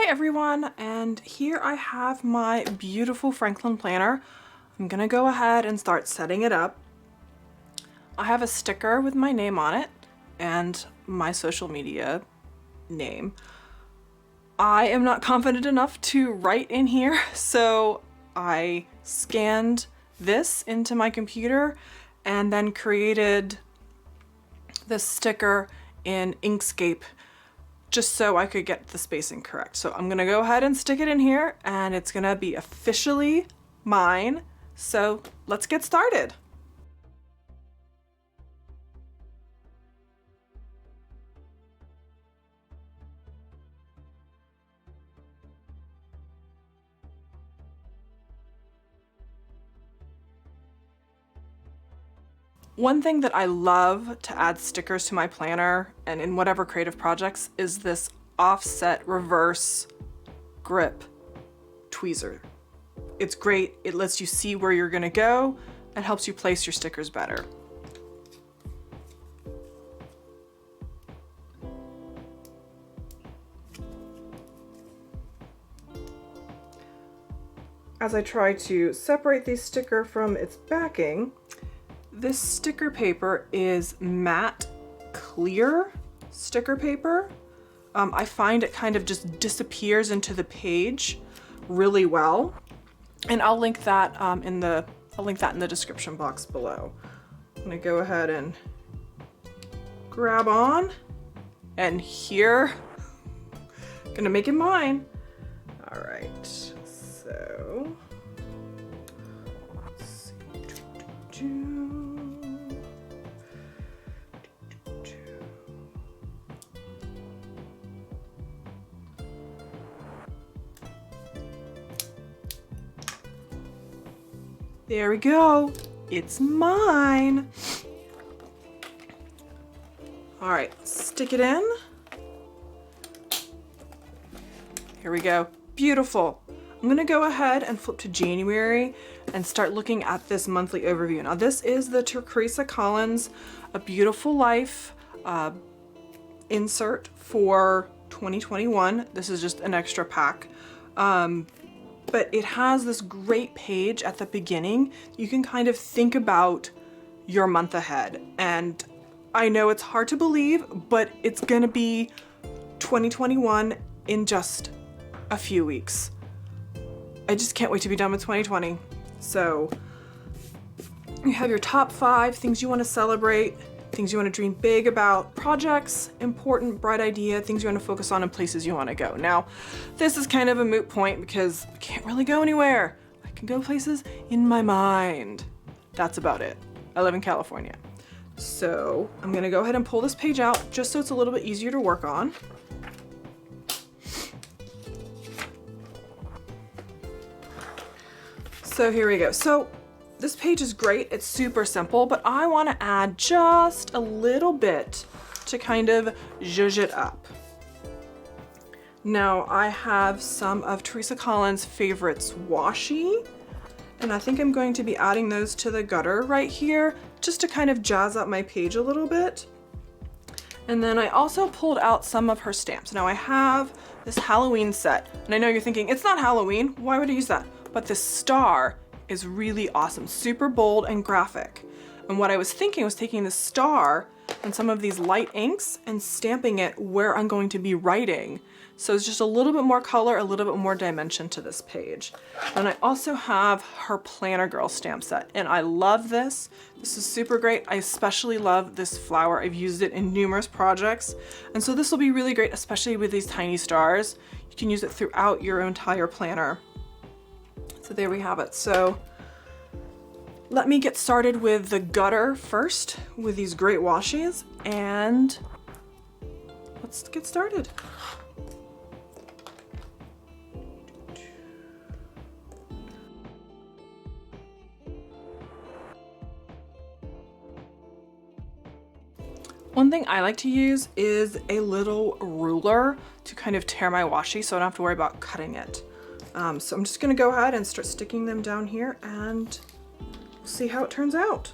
everyone, and here I have my beautiful Franklin planner. I'm gonna go ahead and start setting it up. I have a sticker with my name on it and my social media name. I am not confident enough to write in here, so I scanned this into my computer and then created this sticker in Inkscape just so I could get the spacing correct. So I'm gonna go ahead and stick it in here and it's gonna be officially mine. So let's get started. One thing that I love to add stickers to my planner and in whatever creative projects is this offset reverse grip tweezer. It's great. It lets you see where you're gonna go and helps you place your stickers better. As I try to separate the sticker from its backing, this sticker paper is matte clear sticker paper. I find it kind of just disappears into the page really well, and I'll link that in the description box below. I'm gonna go ahead and grab on, and here, gonna make it mine. All right, so let's see. There we go. It's mine. All right, stick it in. Here we go. Beautiful. I'm gonna go ahead and flip to January and start looking at this monthly overview. Now this is the Teresa Collins A Beautiful Life insert for 2021. This is just an extra pack. But it has this great page at the beginning. You can kind of think about your month ahead. And I know it's hard to believe, but it's gonna be 2021 in just a few weeks. I just can't wait to be done with 2020. So you have your top 5 things you wanna celebrate, things you want to dream big about, projects, important, bright idea, things you want to focus on, and places you want to go. Now, this is kind of a moot point because I can't really go anywhere. I can go places in my mind. That's about it. I live in California. So I'm going to go ahead and pull this page out just so it's a little bit easier to work on. So here we go. So this page is great, it's super simple, but I want to add just a little bit to kind of zhuzh it up. Now I have some of Teresa Collins' favorites washi, and I think I'm going to be adding those to the gutter right here just to kind of jazz up my page a little bit. And then I also pulled out some of her stamps. Now I have this Halloween set, and I know you're thinking, it's not Halloween, why would I use that? But this star is really awesome, super bold and graphic. And what I was thinking was taking the star and some of these light inks and stamping it where I'm going to be writing. So it's just a little bit more color, a little bit more dimension to this page. And I also have her Planner Girl stamp set, and I love this. This is super great. I especially love this flower. I've used it in numerous projects. And so this will be really great, especially with these tiny stars. You can use it throughout your entire planner. So there we have it. So let me get started with the gutter first with these great washes, and let's get started. One thing I like to use is a little ruler to kind of tear my washi so I don't have to worry about cutting it. So I'm just gonna go ahead and start sticking them down here and we'll see how it turns out.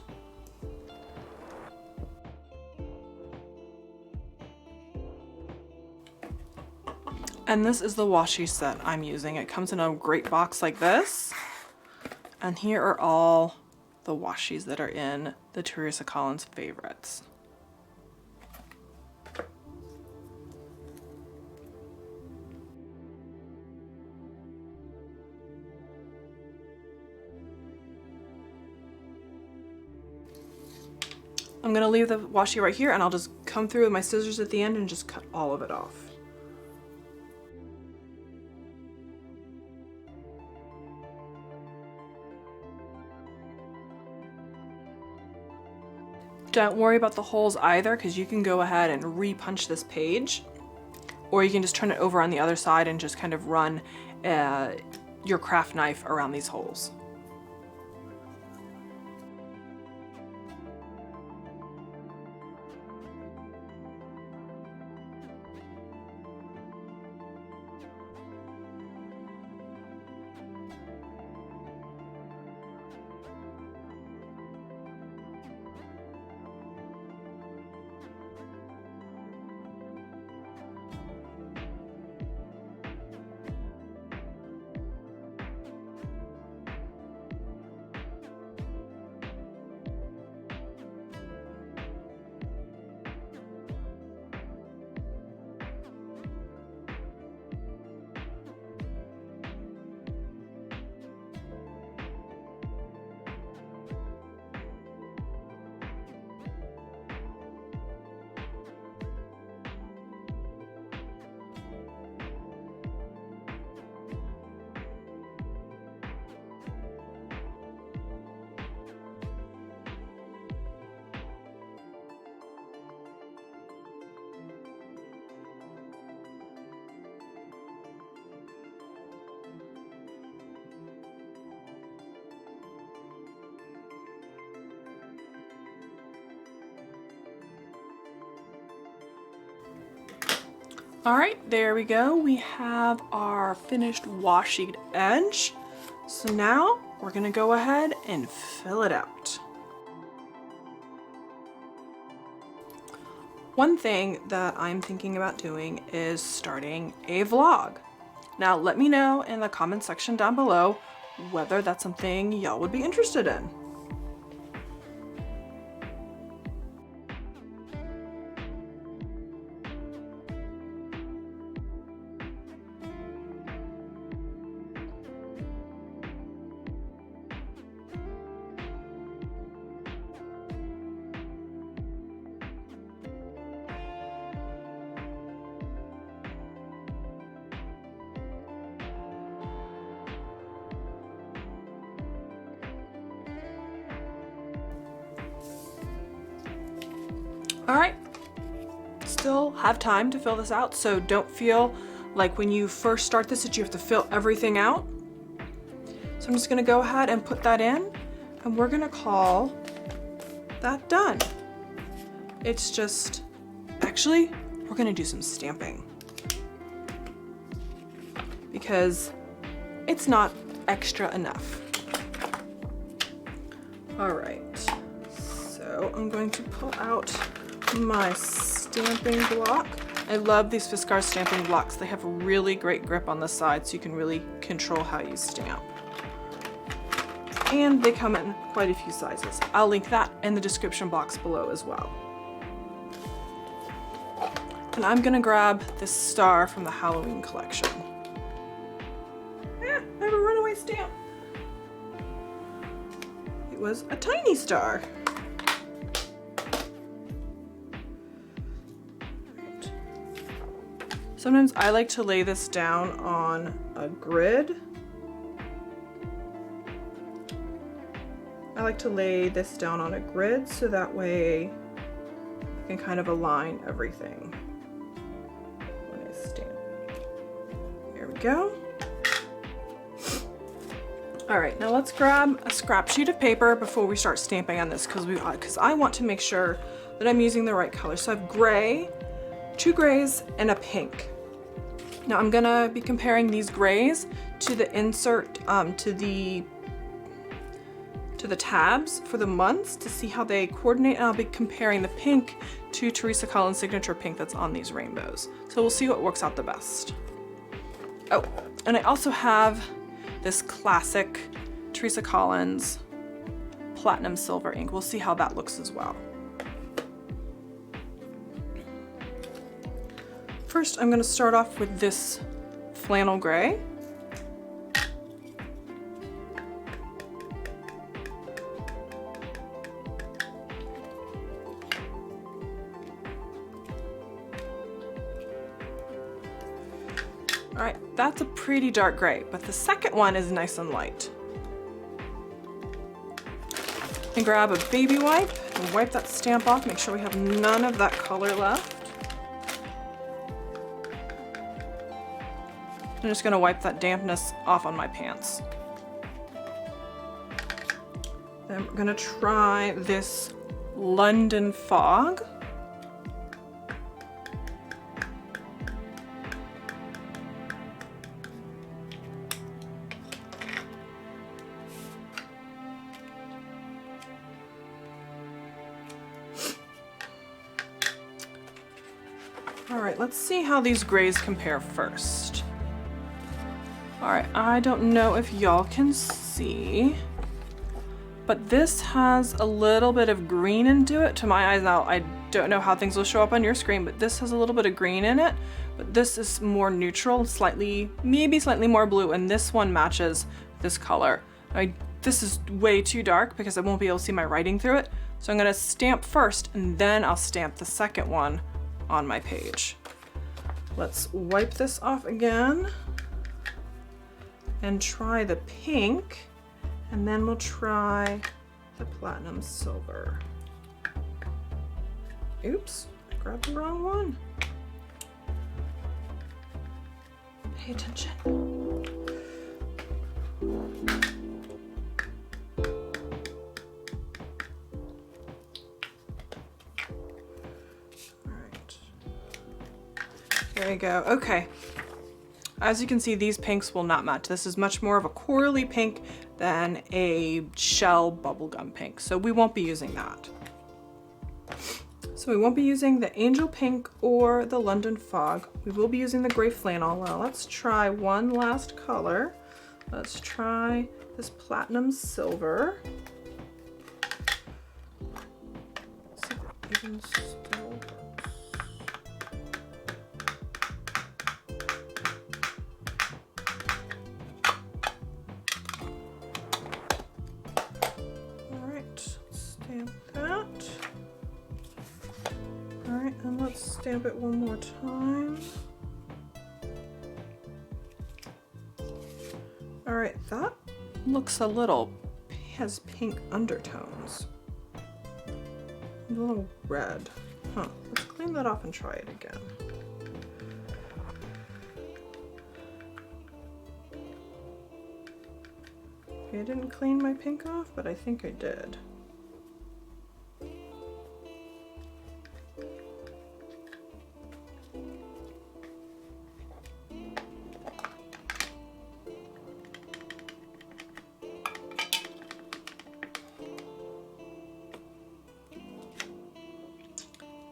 And this is the washi set I'm using. It comes in a great box like this. And here are all the washis that are in the Teresa Collins favorites. I'm gonna leave the washi right here, and I'll just come through with my scissors at the end and just cut all of it off. Don't worry about the holes either, because you can go ahead and re-punch this page, or you can just turn it over on the other side and just kind of run your craft knife around these holes. All right, there we go. We have our finished washi edge. So now we're gonna go ahead and fill it out. One thing that I'm thinking about doing is starting a vlog. Now let me know in the comment section down below whether that's something y'all would be interested in. All right, still have time to fill this out, so don't feel like when you first start this that you have to fill everything out. So I'm just gonna go ahead and put that in, and we're gonna call that done. It's just, actually, we're gonna do some stamping because it's not extra enough. All right, so I'm going to pull out my stamping block. I love these Fiskars stamping blocks. They have a really great grip on the side, so you can really control how you stamp. And they come in quite a few sizes. I'll link that in the description box below as well. And I'm gonna grab this star from the Halloween collection. I have a runaway stamp. It was a tiny star. Sometimes I like to lay this down on a grid. I like to lay this down on a grid so that way I can kind of align everything when I stamp. There we go. All right, now let's grab a scrap sheet of paper before we start stamping on this because I want to make sure that I'm using the right color. So I have gray, 2 grays, and a pink. Now I'm gonna be comparing these grays to the insert, to the tabs for the months to see how they coordinate, and I'll be comparing the pink to Teresa Collins' signature pink that's on these rainbows. So we'll see what works out the best. Oh, and I also have this classic Teresa Collins platinum silver ink. We'll see how that looks as well. First, I'm going to start off with this flannel gray. All right, that's a pretty dark gray, but the second one is nice and light. And grab a baby wipe and wipe that stamp off. Make sure we have none of that color left. I'm just gonna wipe that dampness off on my pants. Then we're gonna try this London Fog. All right, let's see how these grays compare first. All right, I don't know if y'all can see, but this has a little bit of green into it to my eyes. Now, I don't know how things will show up on your screen, but this has a little bit of green in it, but this is more neutral, slightly, maybe slightly more blue, and this one matches this color. This is way too dark because I won't be able to see my writing through it. So I'm gonna stamp first, and then I'll stamp the second one on my page. Let's wipe this off again and try the pink, and then we'll try the platinum silver. Oops, I grabbed the wrong one. Pay attention. There you go. Okay. As you can see, these pinks will not match. This is much more of a corally pink than a shell bubblegum pink, so we won't be using that. So we won't be using the Angel Pink or the London Fog. We will be using the gray flannel. Well, let's try one last color. Let's try this platinum silver. Let's see if it even still works. Stamp it one more time. All right, that looks a little, has pink undertones. A little red. Huh, let's clean that off and try it again. Okay, I didn't clean my pink off, but I think I did.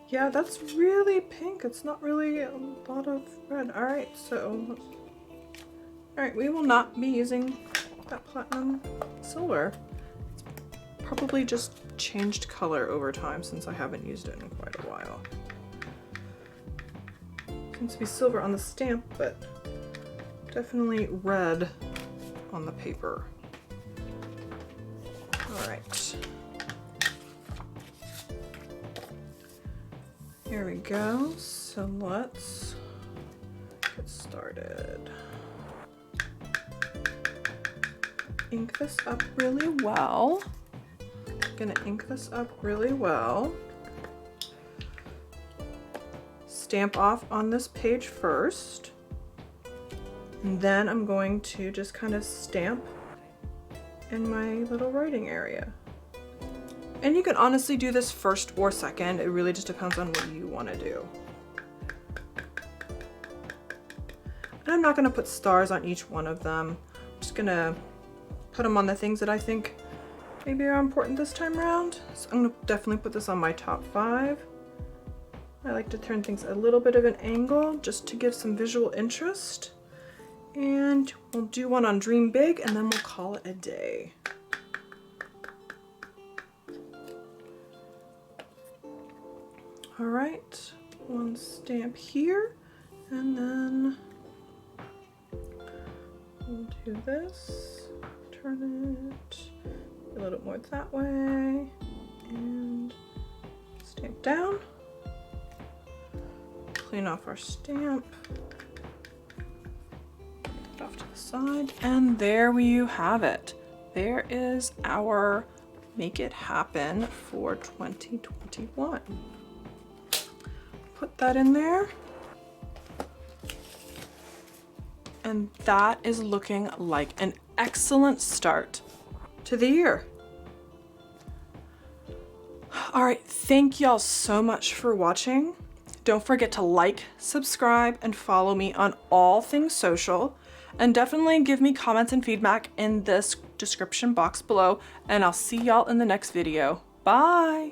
Yeah, that's really pink. It's not really a lot of red. All right, so, all right, we will not be using that platinum silver. It's probably just changed color over time since I haven't used it in quite a while. Seems to be silver on the stamp, but definitely red on the paper. All right. Here we go, so let's get started. Ink this up really well. I'm gonna ink this up really well. Stamp off on this page first, and then I'm going to just kind of stamp in my little writing area. And you can honestly do this first or second. It really just depends on what you want to do. And I'm not going to put stars on each one of them. I'm just going to put them on the things that I think maybe are important this time around. So I'm going to definitely put this on my top 5. I like to turn things a little bit of an angle just to give some visual interest. And we'll do one on Dream Big and then we'll call it a day. All right, one stamp here, and then we'll do this, turn it a little more that way, and stamp down, clean off our stamp, put it off to the side, and there you have it. There is our Make It Happen for 2021. Put that in there. And that is looking like an excellent start to the year. All right, thank y'all so much for watching. Don't forget to like, subscribe, and follow me on all things social. And definitely give me comments and feedback in this description box below. And I'll see y'all in the next video. Bye.